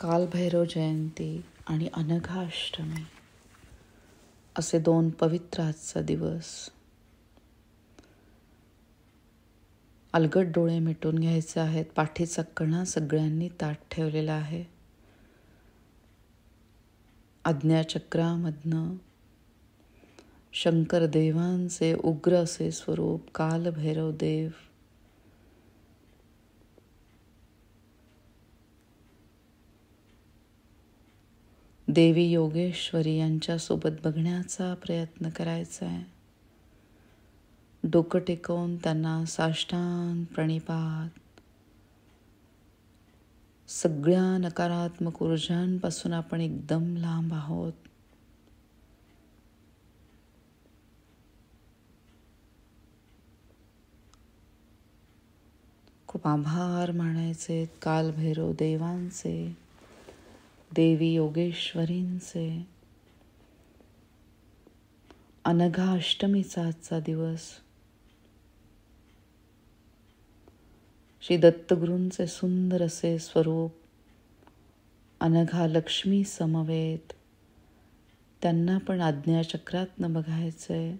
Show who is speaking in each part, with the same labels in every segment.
Speaker 1: कालभैरव जयंती आणि अनघाष्टमी असे दोन पवित्र आजचा दिवस. अलगद डोळे मिटून घ्यायचे आहेत. पाठीचा कणा सगळ्यांनी ताठ ठेवलेला आहे. आज्ञाचक्रामधनं शंकर देवांचे उग्र असे स्वरूप कालभैरव देव देवी योगेश्वरी यांच्यासोबत बघण्याचा प्रयत्न करायचा आहे. डोकं टेकवून त्यांना साष्टांग प्रणिपात. सगळ्या नकारात्मक ऊर्जांपासून आपण एकदम लांब आहोत. खूप आभार मानायचे कालभैरव देवांचे, देवी योगेश्वरींचे. अनघा अष्टमीचा आजचा दिवस. श्री दत्तगुरूंचे सुंदर असे स्वरूप अनघा लक्ष्मी समवेत. त्यांना पण आज्ञाचक्रातनं बघायचंय.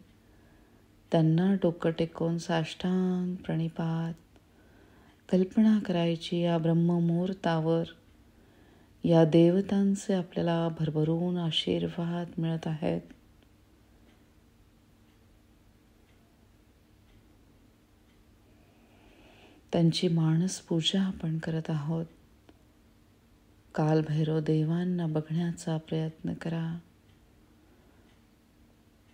Speaker 1: त्यांना डोकं टेकवून साष्टांग प्रणिपात. कल्पना करायची या ब्रह्ममुहूर्तावर या देवतांचे आपल्याला भरभरून आशीर्वाद मिळत आहेत. त्यांची मानस पूजा आपण करत आहोत. कालभैरव देवांना बघण्याचा प्रयत्न करा.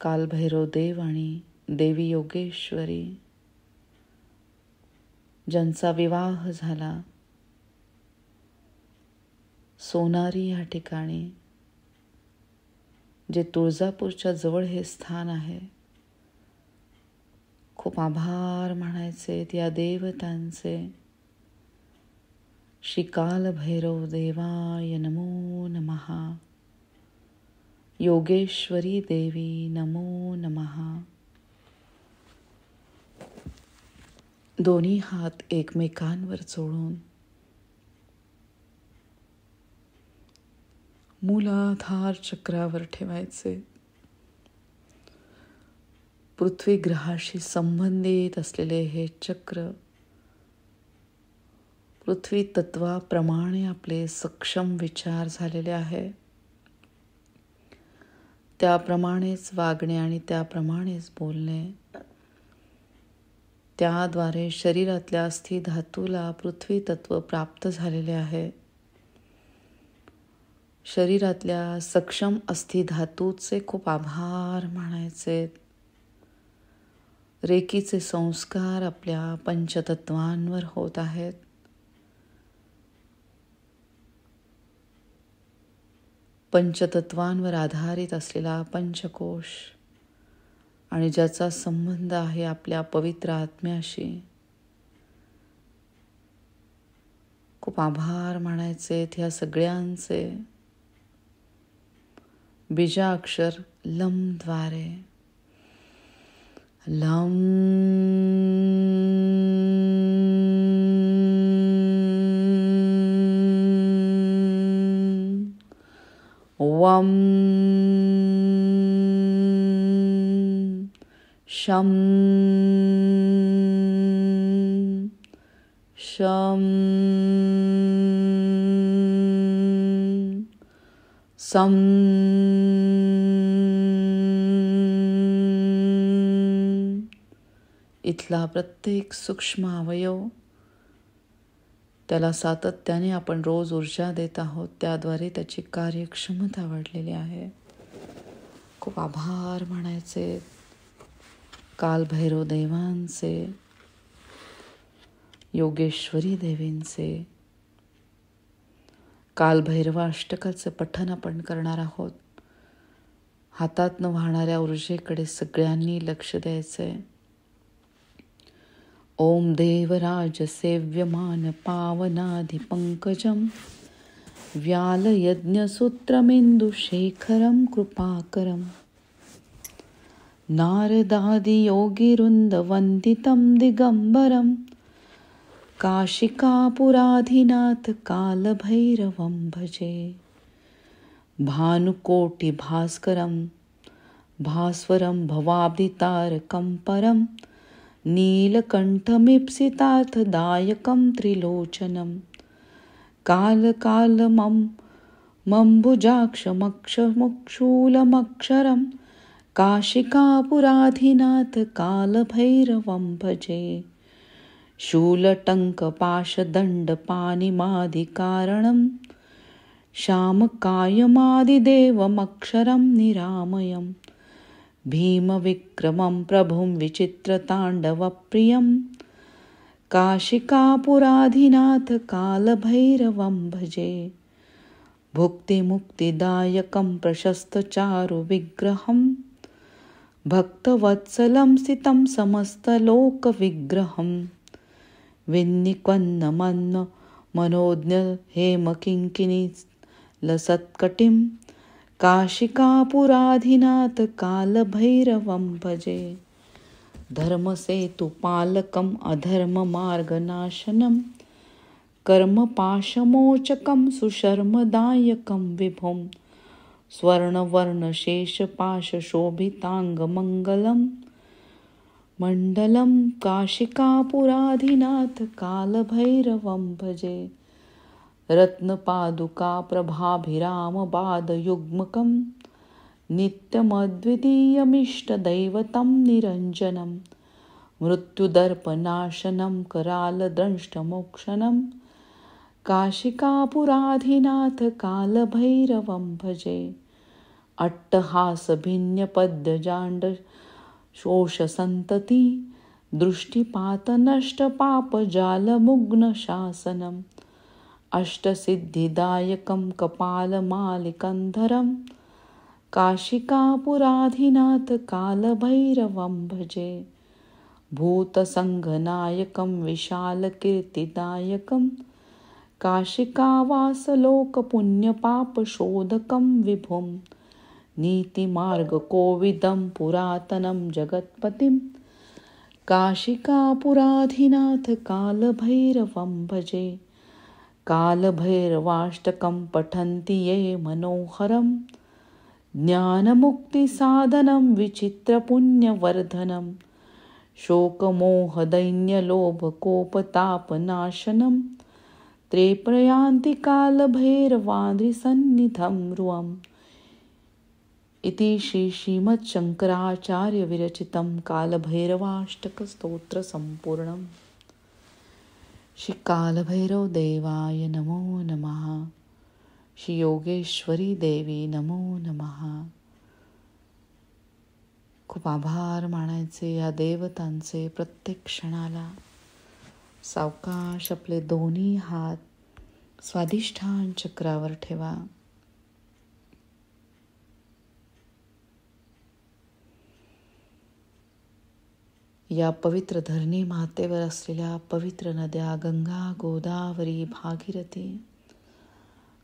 Speaker 1: कालभैरव देव आणि देवी योगेश्वरी ज्यांचा विवाह झाला, सोनारी या ठिकाणी, जे तुळजापूरच्या जवळ हे स्थान आहे. खूप आभार मानायचे या देवतांचे. श्री कालभैरव देवाय नमो नमः. योगेश्वरी देवी नमो नमः. दोन्ही हात एकमेकांवर जोडून मूलाधार चक्रावर ठेवायचे. पृथ्वी ग्रहाशी संबंधित असलेले हे चक्र पृथ्वी तत्वाप्रमाणे आपले सक्षम विचार झालेले आहे. त्याप्रमाणेच वागणे आणि त्याप्रमाणेच बोलणे. त्याद्वारे शरीरातल्या अस्थि धातूला पृथ्वी तत्व प्राप्त झालेले आहे. शरीरातल्या सक्षम अस्थि धातूचे खूप आभार मानायचे. रेकीचे संस्कार आपल्या पंचतत्वांवर होत आहेत. पंचतत्वांवर आधारित असलेला पंचकोश आणि ज्याचा संबंध आहे आपल्या पवित्र आत्म्याशी. खूप आभार मानायचे ह्या सगळ्यांचे. बीजाक्षर लम द्वारे. लम वम शम शम सम इथला प्रत्येक सूक्ष्म अवयव त्याला सातत्याने आपण रोज ऊर्जा देत आहोत. त्याद्वारे त्याची कार्यक्षमता वाढलेली आहे. खूप आभार मानायचे कालभैरव देवांचे, योगेश्वरी देवींचे. कालभैरवाष्टकाचे पठण आपण करणार आहोत. हातातनं वाहणाऱ्या ऊर्जेकडे सगळ्यांनी लक्ष द्यायचंय. ओम देवराज सेव्यमान पावनाधि पंकजम व्याल यज्ञ सूत्रमेंदु शेखरम कृपाकरम नारदादि योगिवृंद वंदितं दिगंबरम काशिकापुराधिनाथ कालभैरवं भजे। भानुकोटिभास्करं भास्वरं भवाब्धितारकं परं नीलकण्ठमीप्सितार्थदायकं त्रिलोचनं कालकालमम्बुजाक्षमक्षमुक्षूलमक्षरं काशिकापुराधिनाथ कालभैरवं भजे। शूलटङ्कपाशदण्डपाणिमादिकारणं श्यामकायमादिदेवमक्षरं निरामयं भीमविक्रमं प्रभुं विचित्रताण्डवप्रियं काशिकापुराधिनाथ कालभैरवं भजे। भुक्तिमुक्तिदायकं प्रशस्तचारुविग्रहं भक्तवत्सलं स्थितं समस्तलोकविग्रहं विन्निक्वन्नमन्न मनोज्ञ हेमकिङ्किणीलसत्कटिं काशिकापुराधिनाथ कालभैरवं भजे। धर्मसेतुपालकम् अधर्ममार्गनाशनं कर्मपाशमोचकं सुशर्मदायकं विभुं स्वर्णवर्णशेषपाशशोभिताङ्गमङ्गलं मण्डलं काशिकापुराधिनाथ कालभैरवं भजे। रत्नपादुकाप्रभाभिरामपादयुग्मकं नित्यमद्वितीयमिष्टदैवतं निरञ्जनं मृत्युदर्पनाशनं करालदंष्टमोक्षणं काशिकापुराधिनाथ कालभैरवं भजे। अट्टहासभिन्नपद्यजाण्डशोषसन्तति दृष्टिपातनष्टपापजालमुग्नशासनम् अष्टसिद्धिदायकं कपालमालिकन्धरं काशिकापुराधिनाथ कालभैरवं भजे। भूतसङ्घनायकं विशालकीर्तिदायकं काशिकावासलोकपुण्यपापशोधकं विभुं नीतिमार्गकोविदं पुरातनं जगत्पतिं काशिकापुराधिनाथ कालभैरवं भजे। कालभैरवाष्टकं पठन्ति ये मनोहरं ज्ञानमुक्तिसाधनं विचित्रपुण्यवर्धनं शोकमोहदैन्यलोभकोपतापनाशनं ते प्रयान्ति कालभैरवाद्रिसन्निधं ध्रुवम्। इति श्रीमच्छङ्कराचार्यविरचितं कालभैरवाष्टकस्तोत्रसम्पूर्णम्। श्री कालभैरव देवाय नमो नमः। श्री योगेश्वरी देवी नमो नमः। खूप आभार मानायचे या देवतांचे प्रत्येक क्षणाला। सावकाश आपले दोन्ही हात स्वाधिष्ठान चक्रावर ठेवा. या पवित्र धरणी मातेवर असलेल्या पवित्र नद्या गंगा, गोदावरी, भागीरथी,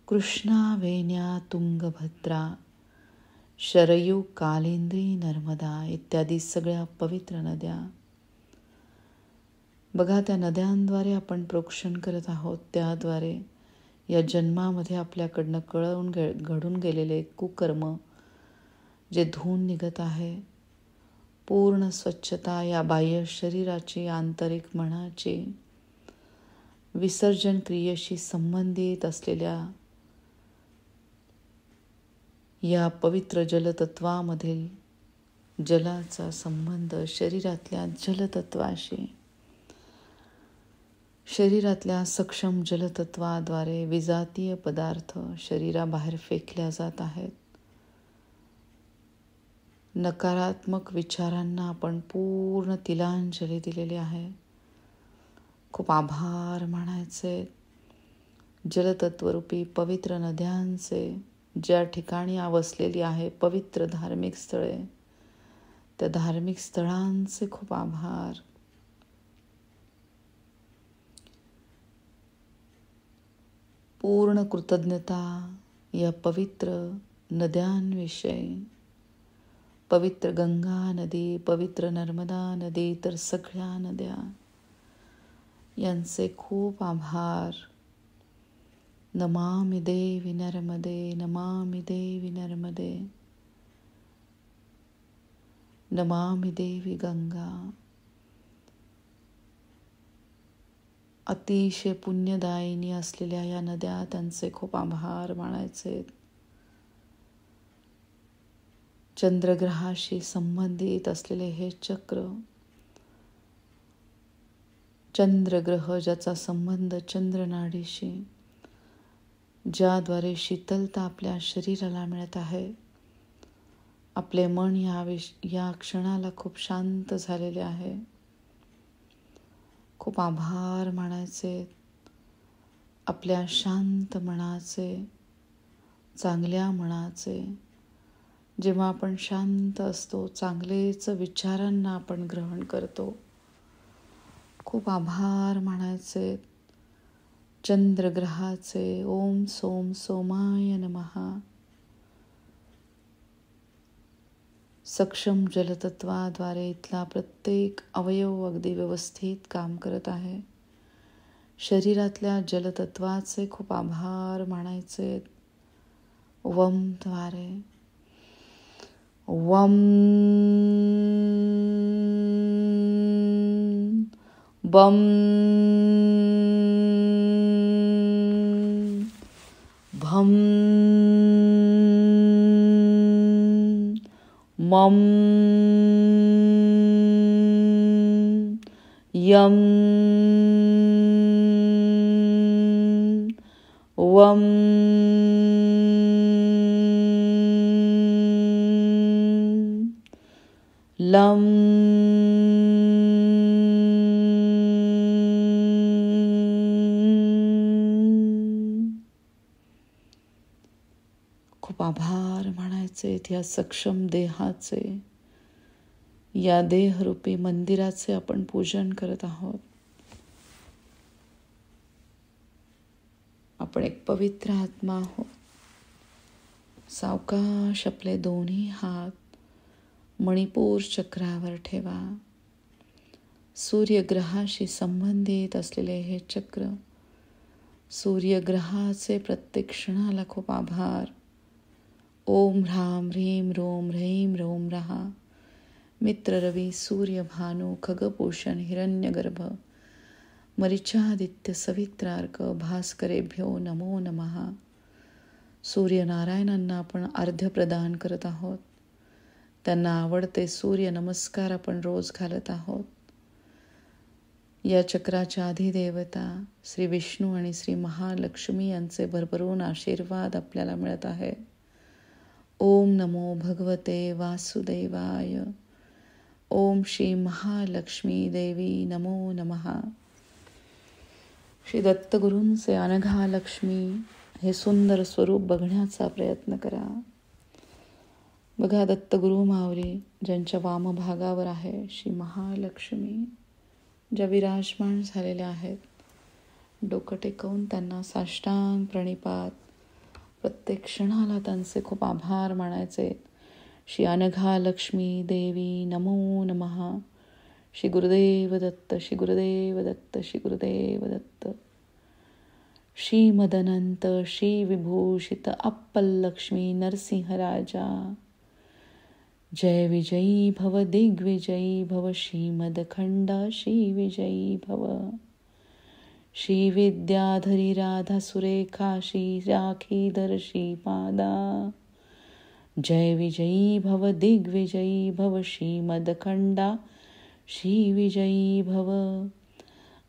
Speaker 1: कृष्णा, वेण्या, तुंगभद्रा, शरयू, कालिंदी, नर्मदा इत्यादी सगळ्या पवित्र नद्या बघा. त्या नद्यांद्वारे आपण प्रोक्षण करत आहोत. त्याद्वारे या जन्मामध्ये आपल्याकडनं घडून गेलेले कुकर्म जे धुवून निघत आहे, पूर्ण स्वच्छता या बाह्य शरीराची, आंतरिक मनाची, विसर्जन क्रियेशी संबंधित असलेल्या या पवित्र जलतत्वामधील जलाचा संबंध शरीरातल्या जलतत्वाशी, शरीरातल्या सक्षम जलतत्वाद्वारे विजातीय पदार्थ शरीराबाहेर फेकल्या जात आहेत. नकारात्मक विचारांना आपण पूर्ण तिलांजली दिलेली आहे. खूप आभार मानायचे जलतत्वरूपी पवित्र नद्यांचे. ज्या ठिकाणी वसलेली आहे पवित्र धार्मिक स्थळे, त्या धार्मिक स्थळांचे खूप आभार. पूर्ण कृतज्ञता या पवित्र नद्यांविषयी. पवित्र गंगा नदी, पवित्र नर्मदा नदी, तर सगळ्या नद्या यांचे खूप आभार. नमामि देवी नर्मदे, नमामि देवी नर्मदे, नमामि देवी गंगा. अतिशय पुण्यदायिनी असलेल्या या नद्या, त्यांचे खूप आभार मानायचे. चंद्रग्रहाशी संबंधित असलेले हे चक्र, चंद्रग्रह ज्याचा संबंध चंद्रनाडीशी, ज्याद्वारे शीतलता आपल्या शरीराला मिळत आहे. आपले मन या क्षणाला खूप शांत झालेले आहे. खूप आभार मानायचे आपल्या शांत मनाचे, चांगल्या मनाचे. जेव्हा आपण शांत असतो, चांगलेच विचारांना आपण ग्रहण करतो. खूप आभार मानायचे चंद्रग्रहाचे. ओम सोम सोमाय नमः. सक्षम जलतत्वाद्वारे इथला प्रत्येक अवयव अगदी व्यवस्थित काम करत आहे. शरीरातल्या जलतत्वाचे खूप आभार मानायचे. वमद्वारे वम बम भम मम यम वम लम खूप आभार मानायचे या सक्षम देहाचे. या देहरूपी मंदिराचे आपण पूजन करत आहोत. आपण एक पवित्र आत्मा आहोत. सावकाश आपले दोन्ही हात मणिपूर चक्रावर ठेवा. सूर्यग्रहाशी संबंधित असलेले हे चक्र, सूर्यग्रहाचे प्रत्येक क्षणाला खूप आभार. ओम ह्राम ह्रीम रोम ह्रैम रोम रहा. मित्र रवी, सूर्य, भानु, खगपोषण, हिरण्यगर्भ, मरिचादित्य, सवित्रार्क, भास्करेभ्यो नमो नमः. सूर्यनारायणांना आपण अर्घ्य प्रदान करत आहोत. त्यांना आवडते सूर्य नमस्कार आपण रोज घालत आहोत. या चक्राच्या अधिदेवता श्री विष्णू आणि श्री महालक्ष्मी यांचे भरभरून आशीर्वाद आपल्याला मिळत आहे. ओम नमो भगवते वासुदेवाय. ओम श्री महालक्ष्मी देवी नमो नमः. श्री दत्तगुरूंचे अनघा लक्ष्मी हे सुंदर स्वरूप बघण्याचा प्रयत्न करा. बघा, दत्तगुरु माऊली ज्यांच्या वामभागावर आहे श्री महालक्ष्मी, ज्या विराजमान झालेल्या आहेत. डोकं टेकवून त्यांना साष्टांग प्रणिपात. प्रत्येक क्षणाला त्यांचे खूप आभार मानायचे. श्री अनघा लक्ष्मी देवी नमो नमः. श्री गुरुदेव दत्त, श्री गुरुदेव दत्त, श्री गुरुदेव दत्त. श्री मदनंत, श्री विभूषित अप्पलक्ष्मी नरसिंह राजा. जय विजयी भव, दिग्विजयी भव, श्रीमदखंडा श्री विजयी भव. श्री विद्याधरी राधा सुरेखा, श्री राखीधर श्रीपादा. जय विजयी भव, दिग्विजयी भव, श्रीमदखंडा श्री विजयी भव.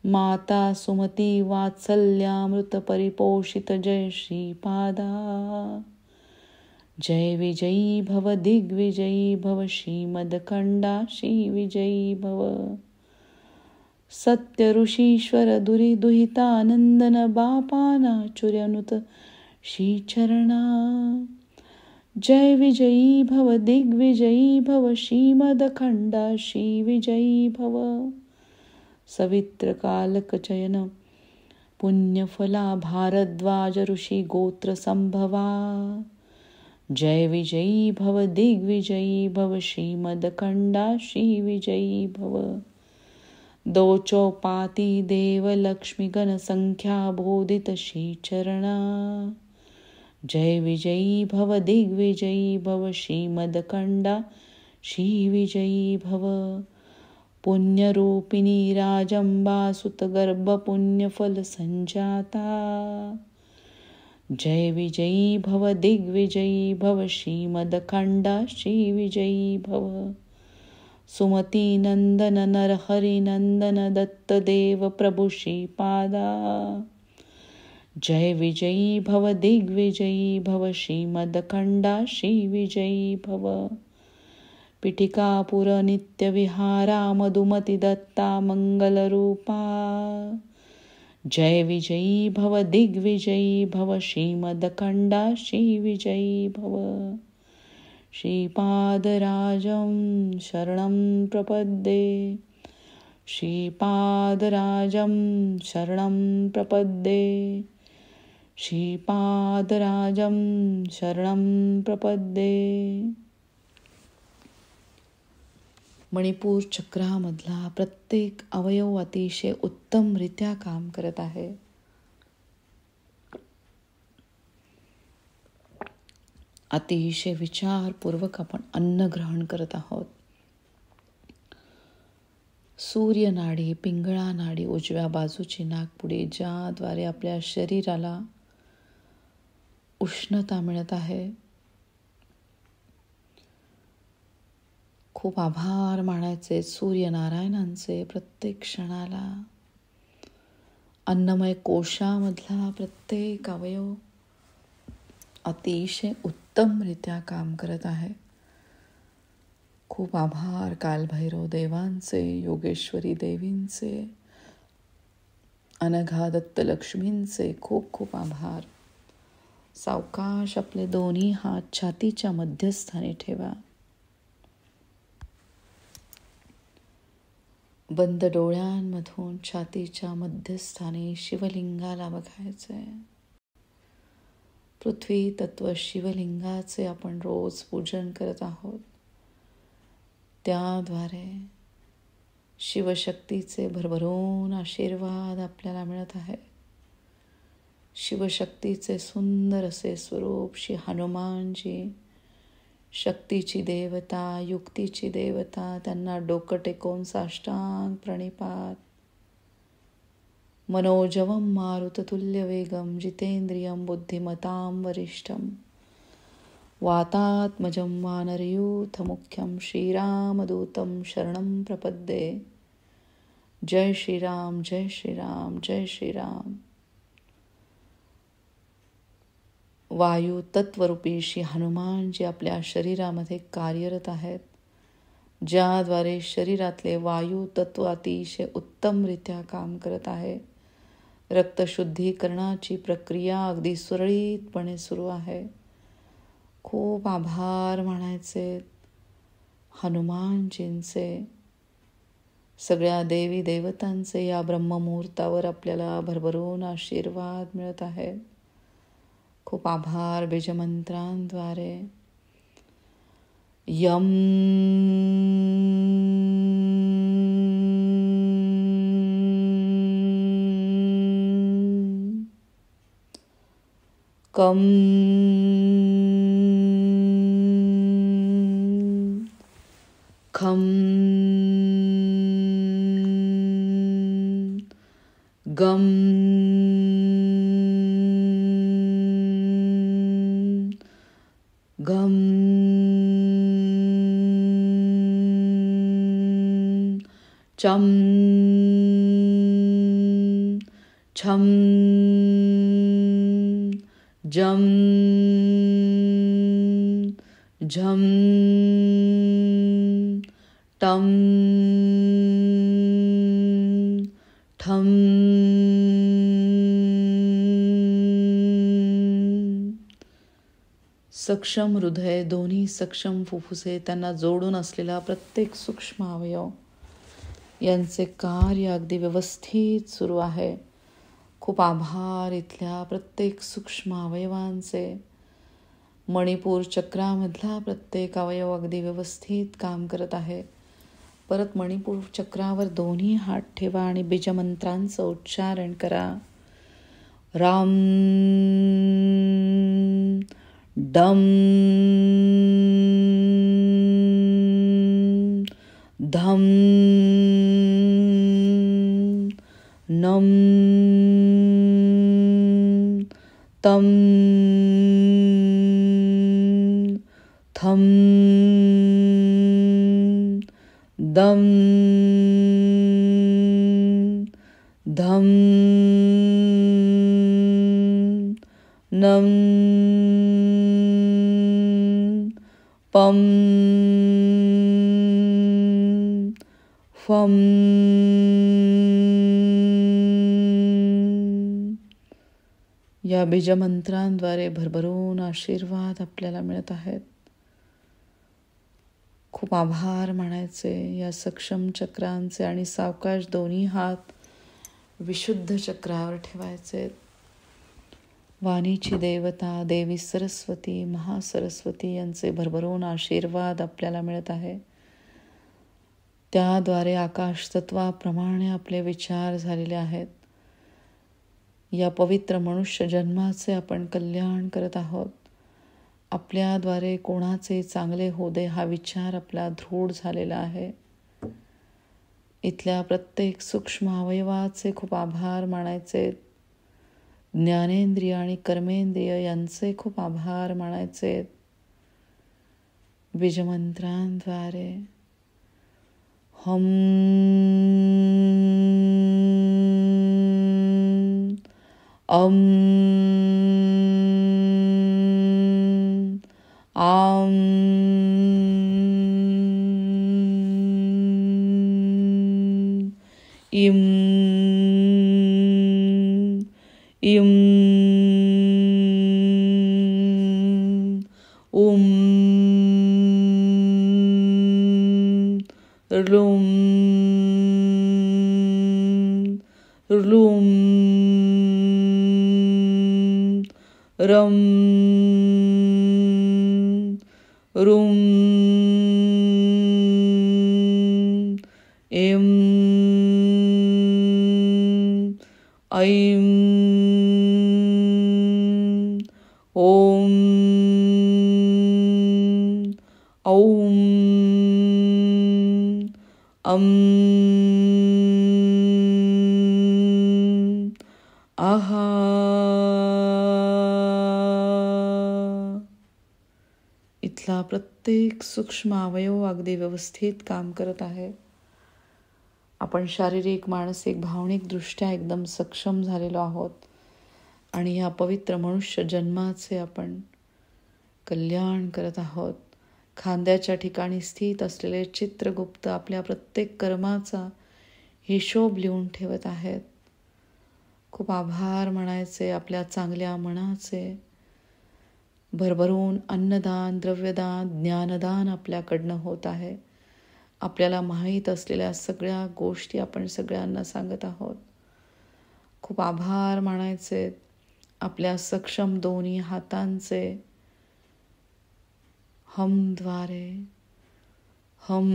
Speaker 1: माता सुमती वात्सल्यामृत परिपोषित जय श्रीपादा. जय विजयी भव, दिग्विजयी भव, श्रीमदखंडा श्री विजयी भव. सत्य ऋषीश्वर दुरी दुहितानंदन बापाना चुर्यनुत श्री चरणा. जय विजयी भव, दिग्विजयी भव, श्रीमदखंडा श्री विजयी भव. सवित्र कालक चयन पुण्यफला भारद्वाज ऋषी गोत्र संभवा. जय विजयी भव, दिग्विजयी भव, श्रीमदखंडा श्री विजयी भव. दोचौपाती देव लक्ष्मी गण संख्या बोधित श्रीचरणा. जय विजयी भव दिग्विजयी भव श्रीमदखंडा श्रीविजयी भव. पुण्यरूपिणी राजंबा सुतगर्भ पुण्यफल संजाता. जय विजयी भव दिग्विजयी भव श्रीमदखंडा श्रीविजयी भव. सुमती नंदन नरहरि नंदन दत्तदेव प्रभु श्रीपादा. जय विजयी भव दिग्विजयी भव श्रीमदखंडा श्रीविजयी भव. पीठिकापुर नित्यविहारा मधुमती दत्ता मंगलरूपा. जय विजयी भव दिग्विजयी भव श्रीमदखंडा श्रीविजयी भव. श्रीपादराजं शरणं प्रपद्ये. श्रीपादराजं शरणं प्रपद्ये. श्रीपादराजं शरणं प्रपद्ये. मणिपूर चक्रामधला प्रत्येक अवयव अतिशय उत्तमरित्या काम करत आहे. अतिशय विचारपूर्वक आपण अन्न ग्रहण करत आहोत. सूर्य नाडी, पिंगळा नाडी, उजव्या बाजूची नाकपुडी, ज्याद्वारे आपल्या शरीराला उष्णता मिळत आहे. खूप आभार मानायचे सूर्यनारायणांचे. प्रत्येक क्षणाला अन्नमय कोशामधला प्रत्येक अवयव अतिशय उत्तमरित्या काम करत आहे. खूप आभार कालभैरव देवांचे, योगेश्वरी देवींचे, अनघा दत्त लक्ष्मींचे खूप खूप आभार. सावकाश आपले दोन्ही हात छातीच्या मध्यस्थानी ठेवा. बंद डोळ्यांमधून छातीच्या मध्यस्थानी शिवलिंगाला बघायचंय. पृथ्वी तत्व शिवलिंगाचे आपण रोज पूजन करत आहोत. त्याद्वारे शिवशक्तीचे भरभरून आशीर्वाद आपल्याला मिळत आहे. शिवशक्तीचे सुंदर असे स्वरूप श्री हनुमानजी, शक्तीची देवता, युक्तीची देवता, त्यांना डोकं टेकवून साष्टांग प्रणिपात. मनोजवं मारुततुल्यवेगं जितेंद्रियं बुद्धिमतां वरिष्ठं. वातात्मजं वानरयूथमुख्यं श्रीरामदूतं शरणं प्रपद्ये. जय श्रीराम जय श्रीराम जय श्रीराम. वायू तत्वरूपी श्री हनुमान जे आपल्या शरीरामध्ये कार्यरत आहेत, ज्याद्वारे शरीरातले वायू तत्व अतिशय उत्तमरित्या काम करत आहे. रक्तशुद्धीकरणाची प्रक्रिया अगदी सुरळीतपणे सुरू आहे. खूप आभार मानायचे हनुमानजींचे. सगळ्या देवी देवतांचे या ब्रह्ममुहूर्तावर आपल्याला भरभरून आशीर्वाद मिळत आहे. खूप आभार बीजमंत्रांद्वारे. यम कम खम गम गम चम छम जम झम टम ठम सक्षम हृदय, दोन्ही सक्षम फुफ्फुसे, त्यांना जोडून असलेला प्रत्येक सूक्ष्म अवयव यांचे कार्य अगदी व्यवस्थित सुरू आहे. खूप आभार इथल्या प्रत्येक सूक्ष्म अवयवांचे. मणिपूर चक्रामधला प्रत्येक अवयव अगदी व्यवस्थित काम करत आहे. परत मणिपूर चक्रावर दोन्ही हात ठेवा आणि बीजमंत्रांचं उच्चारण करा. राम डम धम नम तम थम दम धम नम पम फम. या बीजमंत्रांद्वारे भरभरून आशीर्वाद आपल्याला मिळत आहेत. खूप आभार मानायचे या सक्षम चक्रांचे आणि सावकाश दोन्ही हात विशुद्ध चक्रावर ठेवायचे. वाणीची देवता देवी सरस्वती, महासरस्वती यांचे भरभरून आशीर्वाद आपल्याला मिळत आहे. त्याद्वारे आकाश तत्वाप्रमाणे आपले विचार झालेले आहेत. या पवित्र मनुष्य जन्माचे आपण कल्याण करत आहोत. आपल्याद्वारे कोणाचे चांगले होऊ दे हा विचार आपला दृढ झालेला आहे. इथल्या प्रत्येक सूक्ष्म अवयवाचे खूप आभार मानायचे. ज्ञानेंद्रिय आणि कर्मेंद्रिय यांचे खूप आभार मानायचे. बीजमंत्रांद्वारे हम अम आम इम इम उम रुम रुम रम रुम एम ऐम ओम औम अम आहा. इथला प्रत्येक सूक्ष्म अवयव अगदी व्यवस्थित काम करत आहे. आपण शारीरिक, मानसिक, भावनिक दृष्ट्या एकदम सक्षम झालेलो आहोत आणि या पवित्र मनुष्य जन्माचे आपण कल्याण करत आहोत. खांद्याच्या ठिकाणी स्थित असलेले चित्रगुप्त आपल्या प्रत्येक कर्माचा हिशोब लिहून ठेवत आहेत. खूप आभार मानायचे आपल्या चांगल्या मनाचे. भरभरून अन्नदान, द्रव्यदान, ज्ञानदान आपल्याकडनं होत आहे. आपल्याला माहीत असलेल्या सगळ्या गोष्टी आपण सगळ्यांना सांगत आहोत. खूप आभार मानायचे आपल्या सक्षम दोन्ही हातांचे. हमद्वारे हम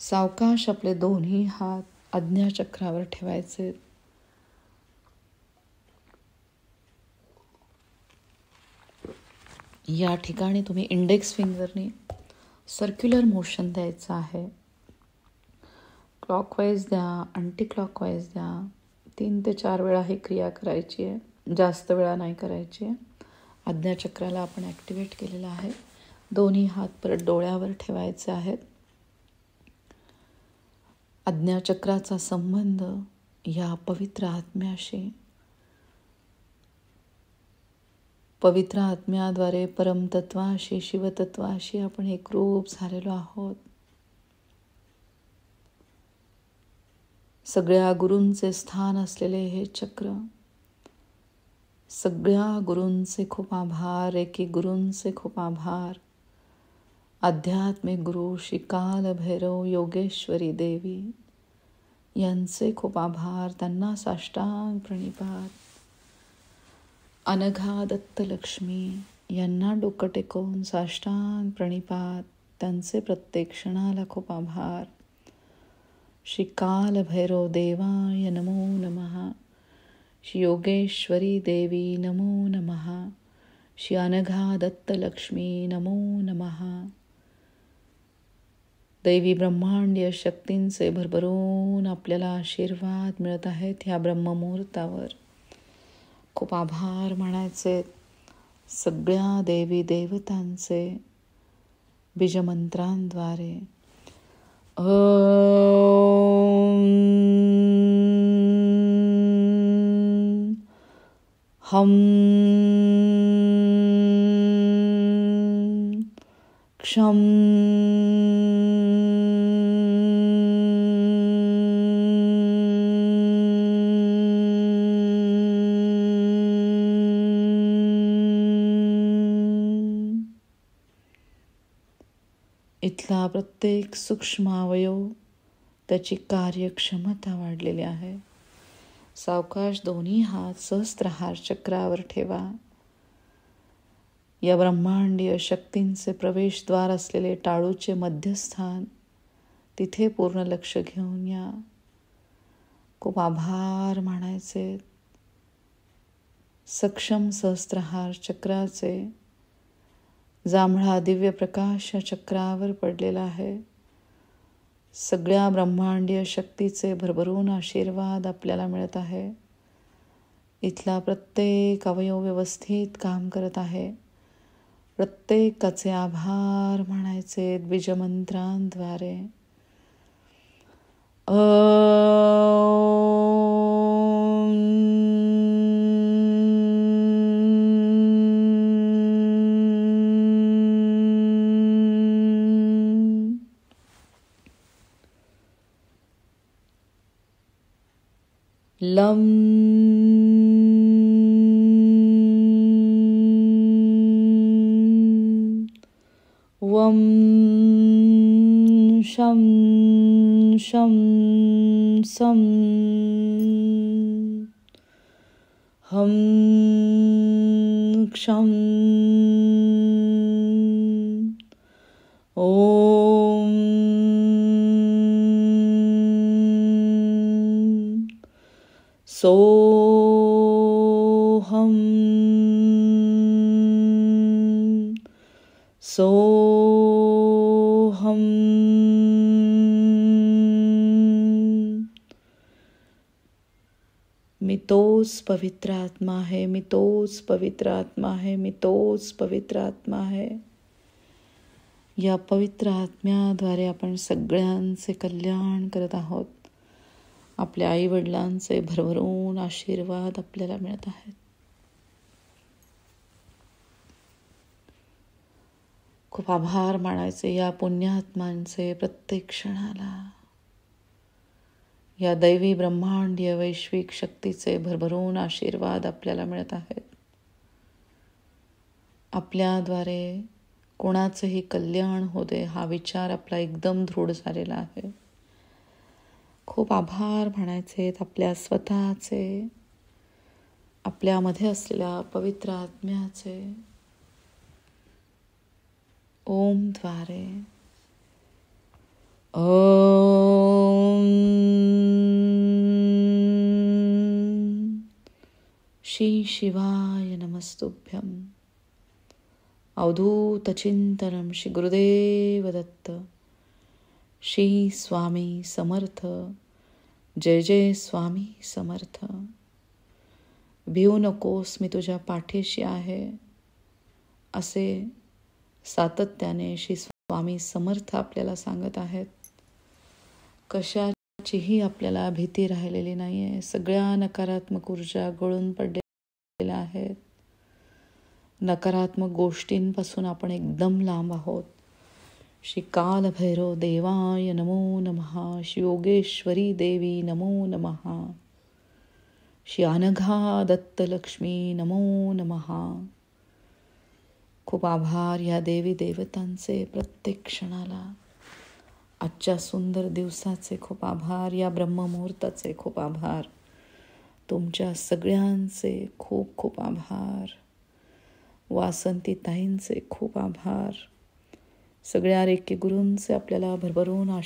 Speaker 1: सावकाश आपले दोन्ही हात आज्ञाचक्रावर ठेवायचे. या ठिकाणी तुम्ही इंडेक्स फिंगरने सर्क्युलर मोशन द्यायचं आहे. क्लॉकवाईज द्या, अँटी क्लॉकवाईज द्या. 3 ते 4 वेळा ही क्रिया करायची आहे, जास्त वेळा नाही करायची आहे. आज्ञाचक्राला आपण ॲक्टिवेट केलेलं आहे. दोन्ही हात परत डोळ्यावर ठेवायचे आहेत. आज्ञाचक्राचा संबंध या पवित्र आत्म्याशी, पवित्र आत्म्याद्वारे परमतत्वाशी, शिवतत्वाशी आपण एकरूप झालेलो आहोत. सगळ्या गुरूंचे स्थान असलेले हे चक्र, सगळ्या गुरूंचे खूप आभार, एकी गुरूंचे खूप आभार. आध्यात्मिक गुरु श्री काल भैरव योगेश्वरी देवी यांचे खूप आभार. त्यांना साष्टांग प्रणिपात. अनघा दत्तलक्ष्मी यांना डोकं टेकवून साष्टांग प्रणिपात, त्यांचे प्रत्येक क्षणाला खूप आभार. श्री काल भैरव देवाय नमो नमः. श्री योगेश्वरी देवी नमो नमः. श्री अनघा दत्तलक्ष्मी नमो नमः. दैवी ब्रह्मांडीय शक्तींचे भरभरून आपल्याला आशीर्वाद मिळत आहेत ह्या ब्रह्ममुहूर्तावर. खूप आभार मानायचे सगळ्या देवी देवतांचे बीजमंत्रांद्वारे. हम क्षम इथला प्रत्येक सूक्ष्म अवयव त्याची कार्यक्षमता वाढलेली आहे. सावकाश दोन्ही हात सहस्त्रहार चक्रावर ठेवा. या ब्रह्मांडीय शक्तींचे प्रवेशद्वार असलेले टाळूचे मध्यस्थान, तिथे पूर्ण लक्ष घेऊन या. खूप आभार मानायचे सक्षम सहस्त्रहार चक्राचे. जांभळा दिव्य प्रकाश या चक्रावर पडलेला आहे. सगळ्या ब्रह्मांडीय शक्तीचे भरभरून आशीर्वाद आपल्याला मिळत आहे. इथला प्रत्येक अवयव व्यवस्थित काम करत आहे. प्रत्येकाचे आभार मानायचे बीजमंत्रांद्वारे. लं वं शं शं सं हं क्षं ॐ सोहं सोहं मी तोच पवित्र आत्मा है, मी तोच पवित्र आत्मा है, मी तोच पवित्र आत्मा है. या पवित्र आत्म्याद्वारे आपण सगळ्यांचे कल्याण करत आहोत. आपल्या आई वडिलांचे भरभरून आशीर्वाद आपल्याला मिळत आहेत. खूप आभार मानायचे या पुण्यात्मांचे प्रत्येक क्षणाला. या दैवी ब्रह्मांडीय वैश्विक शक्तीचे भरभरून आशीर्वाद आपल्याला मिळत आहेत. आपल्याद्वारे कोणाचेही कल्याण होते हा विचार आपला एकदम दृढ झालेला आहे. खूप आभार म्हणायचे आपल्या स्वतःचे, आपल्यामध्ये असलेल्या पवित्र आत्म्याचे. ओम द्वारे. ओम श्री शिवाय नमस्तुभ्यं. अवधूत चिंतनम श्री गुरुदेव दत्त. श्री स्वामी समर्थ. जय जय स्वामी समर्थ. भिवू नकोस, मी तुझ्या पाठीशी आहे, असे सातत्याने श्री स्वामी समर्थ आपल्याला सांगत आहेत. कशाचीही आपल्याला भीती राहिलेली नाही आहे. सगळ्या नकारात्मक ऊर्जा गळून पडलेल्या आहेत. नकारात्मक गोष्टींपासून आपण एकदम लांब आहोत. श्री काल भैरव देवाय नमो नमः. श्री योगेश्वरी देवी नमो नमः. श्री अनघा दत्तलक्ष्मी नमो नमः. खूप आभार या देवी देवतांचे प्रत्येक क्षणाला. आजच्या सुंदर दिवसाचे खूप आभार. या ब्रह्ममुहूर्ताचे खूप आभार. तुमच्या सगळ्यांचे खूप खूप आभार. वासंती ताईंचे खूप आभार. सगळ्या रेकी गुरूंचे आपल्याला भरभरून